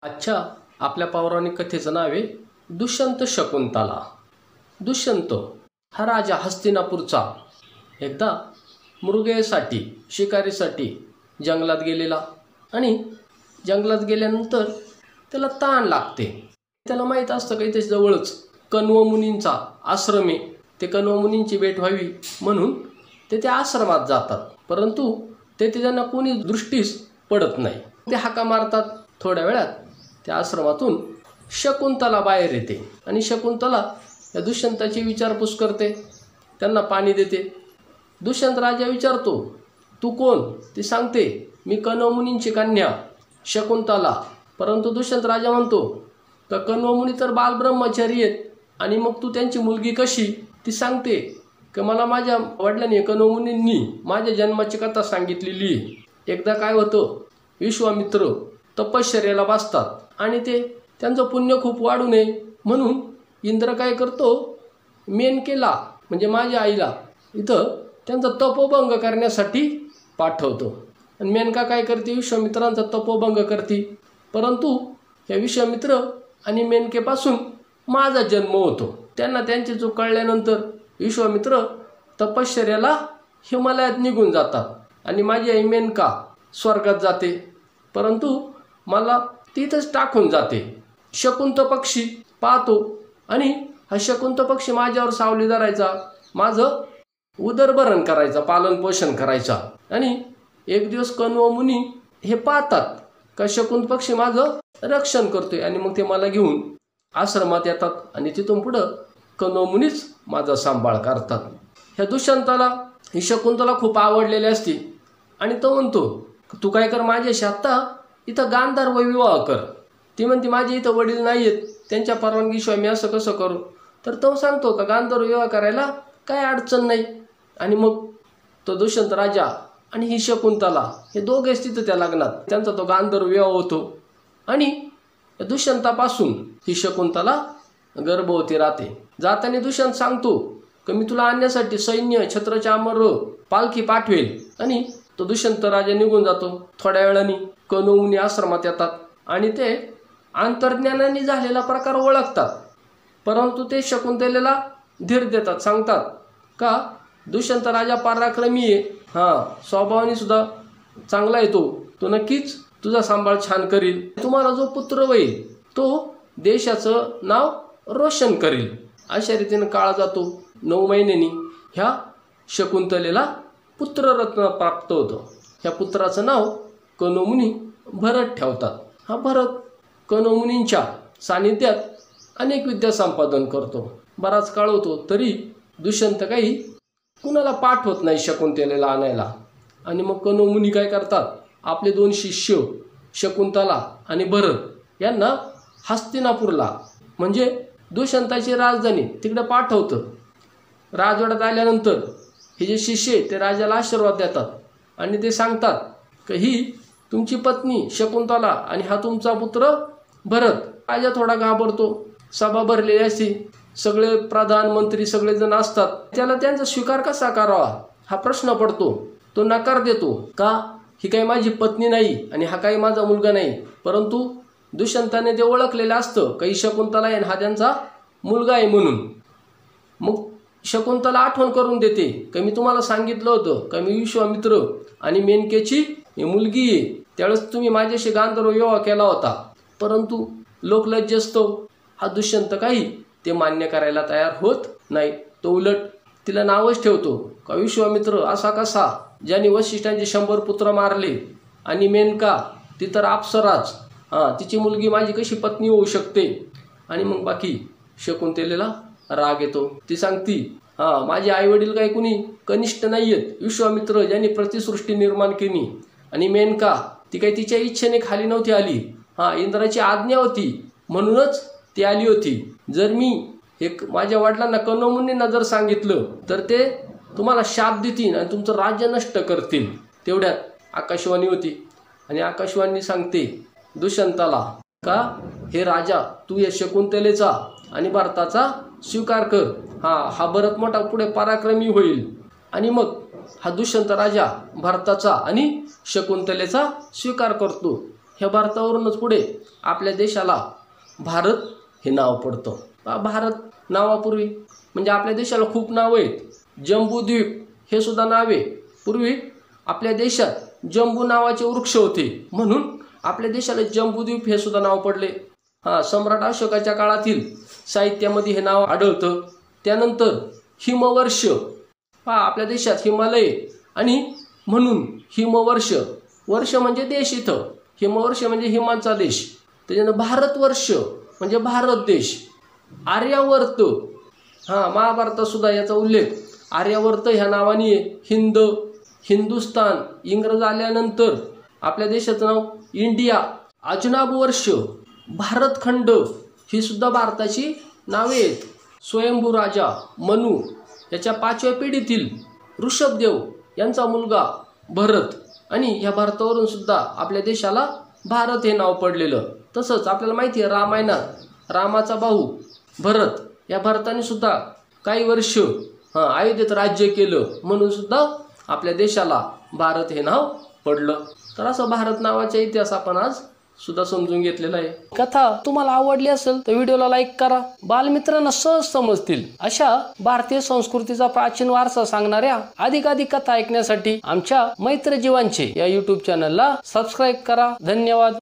आजच्या आपल्या पौराणिक कथेचं नाव आहे दुष्यंत शकुंतला। दुष्यंत हा राजा हस्तिनापूरचा एकदा मृगयेसाठी शिकारीसाठी जंगलात गेलेला आणि जंगलात गेल्यानंतर त्याला ताण लागते। त्याला माहीत असतं की इथे जवळच कण्व मुनींचा आश्रम आहे, ते कण्व मुनींची भेट व्हावी म्हणून ते त्या आश्रमात जातात, परंतु तेथे त्यांना कोणी दृष्टीस पडत नाही। ते हाका मारतात। थोड्या वेळात त्या आश्रमातून शकुंतला बाहेर येते आणि शकुंतला या दुष्यंताची विचारपूस करते, त्यांना पाणी देते। दुष्यंत राजा विचारतो, तू कोण? ती सांगते, मी कण्व मुनींची कन्या शकुंतला। परंतु दुष्यंत राजा म्हणतो का कण्व मुनी तर बालब्रह्मचारी आहेत आणि मग तू त्यांची मुलगी कशी? ती सांगते की मला माझ्या वडिलांनी कण्व मुनींनी माझ्या जन्माची कथा सांगितलेली आहे। एकदा काय होतं, विश्वामित्र तपश्चर्याला बसतात आणि ते त्यांचं पुण्य खूप वाढू नये म्हणून इंद्र काय करतो, मेनकेला म्हणजे माझ्या आईला इथं त्यांचा तपोभंग करण्यासाठी पाठवतो आणि मेनका काय करते, विश्वामित्रांचा तपोभंग करते। परंतु या विश्वामित्र आणि मेनकेपासून माझा जन्म होतो। त्यांना त्यांची चूक कळल्यानंतर विश्वामित्र तपश्चर्याला हिमालयात निघून जातात आणि माझी आई मेनका स्वर्गात जाते, परंतु मला तिथंच टाकून जाते। शकुंत पक्षी पाहतो आणि हा शकुंत पक्षी माझ्यावर सावली धरायचा, माझं उदरभरण करायचा, पालन पोषण करायचा। आणि एक दिवस कण्व मुनी हे पाहतात का शकुंत पक्षी माझं रक्षण करतोय आणि मग ते मला घेऊन आश्रमात येतात आणि तिथून पुढं कण्व मुनीच माझा सांभाळ करतात। ह्या दुष्यंताला ही शकुंतला खूप आवडलेली असते आणि तो म्हणतो, तू काय कर, माझ्याशी आत्ता इथं गांधर्व विवाह कर। ती म्हणते, माझे इथं वडील नाही आहेत, त्यांच्या परवानगीशिवाय मी असं कसं करू? तर तो सांगतो का गांधर्व विवाह करायला काय अडचण नाही। आणि मग तो दुष्यंत राजा आणि ही शकुंतला हे दोघेच तिथं त्या लग्नात त्यांचा तो गांधर्व विवाह होतो आणि दुष्यंतापासून ही शकुंतला गर्भवती राहते। जाताना दुष्यंत सांगतो की मी तुला आणण्यासाठी सैन्य छत्र चामर पालखी पाठवेल आणि तो दुष्यंत राजा निघून जातो। थोड्या वेळाने कण्व मुनी आश्रमात येतात आणि ते अंतर्ज्ञानाने झालेला प्रकार ओळखतात, परंतु ते शकुंतलेला धीर देतात, सांगतात का दुष्यंत राजा पराक्रमी आहे, स्वभावाने सुद्धा चांगला येतो, तो नक्कीच तुझा सांभाळ छान करील, तुम्हाला जो पुत्र होईल तो देशाचं नाव रोशन करील। अशा रीतीने काळ जातो। 9 महिन्यांनी ह्या शकुंतलेला पुत्ररत्न प्राप्त होतं। ह्या पुत्राचं नाव कण्व मुनी भरत ठेवतात। हा भरत कण्व मुनींच्या सानिध्यात अनेक विद्या संपादन करतो। बराच काळ होतो तरी दुष्यंत काही कुणाला पाठवत नाही शकुंतलेला आणायला। आणि मग कण्व मुनी काय करतात, आपले 2 शिष्य शकुंतला आणि भरत यांना हस्तिनापूरला म्हणजे दुष्यंताची राजधानी तिकडे पाठवतं। राजवाड्यात आल्यानंतर हे जे शिष्य ते राजाला आशीर्वाद देतात आणि ते सांगतात की ही तुमची पत्नी शकुंतला आणि हा तुमचा पुत्र भरत। राजा थोडा घाबरतो, सभा भरलेली असते, सगळे प्रधानमंत्री सगळेजण असतात, त्याला त्यांचा स्वीकार कसा करावा हा प्रश्न पडतो। तो नकार देतो का ही काही माझी पत्नी नाही आणि हा काही माझा मुलगा नाही, परंतु दुष्यंताने ते ओळखलेलं असतं काही शकुंतला आहे हा त्यांचा मुलगा आहे म्हणून। मग शकुंतला आठवण करून देते की मी तुम्हाला सांगितलं होतं की मी विश्वामित्र आणि मेनकेची मुलगी आहे, त्यावेळेस तुम्ही माझ्याशी गांधर्व विवाह केला होता, परंतु लोकलज्जस्तो हा दुष्यंत काही ते मान्य करायला तयार होत नाही। तो उलट तिला नावच ठेवतो का विश्वामित्र असा कसा ज्याने वसिष्ठांचे 100 पुत्र मारले आणि मेनका ती तर अप्सराच, तिची मुलगी माझी कशी पत्नी होऊ शकते? आणि मग बाकी शकुंतलेला राग येतो। ती सांगती, माझे आई वडील काही कुणी कनिष्ठ नाही आहेत, विश्वामित्र ज्यांनी प्रतिसृष्टी निर्माण केली आणि मेनका ती काही तिच्या इच्छेने खाली नव्हती आली, इंद्राची आज्ञा होती म्हणूनच ती आली होती। जर मी एक माझ्या वडिलांना कण्व मुनींना जर सांगितलं तर ते तुम्हाला शाप देतील आणि तुमचं राज्य नष्ट करतील। तेवढ्यात आकाशवाणी होती आणि आकाशवाणी सांगते दुष्यंताला का हे राजा तू या शकुंतलेचा आणि भरताचा स्वीकार कर, हा भरत मोठा पुढे पराक्रमी होईल। आणि मग हा दुष्यंत राजा भरताचा आणि शकुंतलेचा स्वीकार करतो ह्या भारतावरूनच पुढे आपल्या देशाला भारत हे नाव पडतं। भारत नावापूर्वी म्हणजे आपल्या देशाला खूप नावं आहेत। जम्बूद्वीप हे सुद्धा नाव आहे। पूर्वी आपल्या देशात जम्बू नावाचे वृक्ष होते म्हणून आपल्या देशाला जम्बूद्वीप हे सुद्धा नाव पडले। सम्राट अशोकाच्या काळातील साहित्यामध्ये हे नाव आढळतं। त्यानंतर हिमवर्ष, आपल्या देशात हिमालय आणि म्हणून हिमवर्ष, वर्ष म्हणजे देश, इथं हिमवर्ष म्हणजे हिमांचा देश, त्याच्यानं भारतवर्ष म्हणजे भारत देश। आर्यावर्त, महाभारतात सुद्धा याचा उल्लेख आर्यावर्त ह्या नावाने आहे। हिंदुस्तान, इंग्रज आल्यानंतर आपल्या देशाचं नाव इंडिया। अजनाब वर्ष, भारतखंड ही सुद्धा भारताची नावे आहेत। स्वयंभू राजा मनू याच्या 5व्या पिढीतील ऋषभदेव यांचा मुलगा भरत, आणि ह्या भारतावरून सुद्धा आपल्या देशाला भारत हे नाव पडलेलं। तसंच आपल्याला माहिती आहे रामायणात रामाचा भाऊ भरत या भरताने सुद्धा काही वर्ष अयोध्येत राज्य केलं म्हणून सुद्धा आपल्या देशाला भारत हे नाव पडलं। तर असं भारत नावाचा इतिहास आपण आज सुद्धा समजून घेतलेला आहे। कथा तुम्हाला आवडली असेल तर व्हिडिओला लाईक करा। बालमित्रांना सहज समजतील अशा भारतीय संस्कृतीचा प्राचीन वारसा सांगणाऱ्या अधिकाधिक कथा ऐकण्यासाठी आमच्या मैत्रजीवांचे या YouTube चॅनलला सबस्क्राईब करा। धन्यवाद।